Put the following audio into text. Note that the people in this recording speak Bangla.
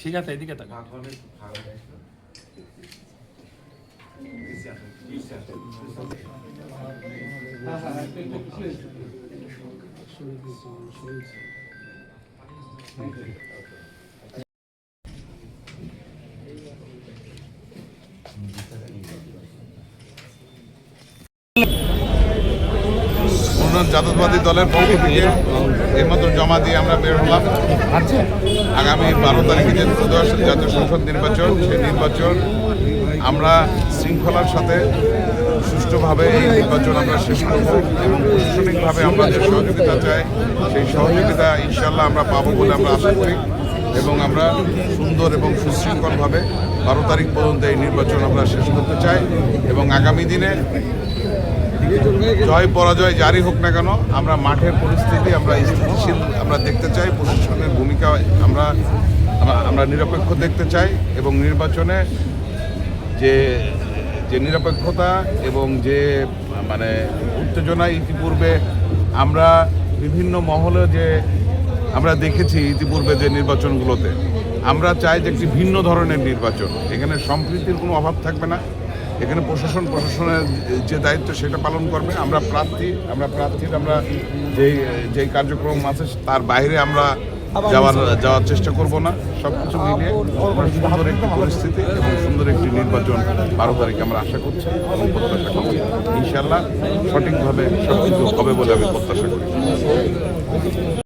ঠিক আছে, এদিকে তাকা। জাতীয়তাবাদী দলের পক্ষ থেকে এইমাত্র জমা দিয়ে আমরা বের হলাম। আগামী 12 তারিখে যে ত্রয়োদশ জাতীয় সংসদ নির্বাচন, সেই নির্বাচন আমরা শৃঙ্খলার সাথে সুষ্ঠুভাবে এই নির্বাচন আমরা শেষ করব এবং প্রশাসনিকভাবে আমরা যে সহযোগিতা চাই সেই সহযোগিতা ইনশাল্লাহ আমরা পাবো বলে আমরা আশা করি এবং আমরা সুন্দর এবং সুশৃঙ্খলভাবে 12 তারিখ পর্যন্ত এই নির্বাচন আমরা শেষ করতে চাই এবং আগামী দিনে জয় পরাজয় জারি হোক না কেন আমরা মাঠের পরিস্থিতি আমরা স্থিতিশীল আমরা দেখতে চাই, প্রশাসনের ভূমিকা আমরা নিরপেক্ষ দেখতে চাই এবং নির্বাচনে যে নিরপেক্ষতা এবং যে মানে উত্তেজনা ইতিপূর্বে আমরা বিভিন্ন মহলে যে আমরা দেখেছি ইতিপূর্বে যে নির্বাচনগুলোতে, আমরা চাই যে একটি ভিন্ন ধরনের নির্বাচন। এখানে সম্প্রীতির কোনো অভাব থাকবে না, এখানে প্রশাসনের যে দায়িত্ব সেটা পালন করবে। আমরা প্রার্থীর আমরা যেই কার্যক্রম আছে তার বাইরে আমরা যাওয়ার চেষ্টা করব না। সব কিছু মিলিয়ে সুন্দর একটি পরিস্থিতি এবং সুন্দর একটি নির্বাচন 12 তারিখে আমরা আশা করছি এবং প্রত্যাশা করছি ইনশাল্লাহ সঠিকভাবে সব কিছু হবে বলে আমি প্রত্যাশা করি।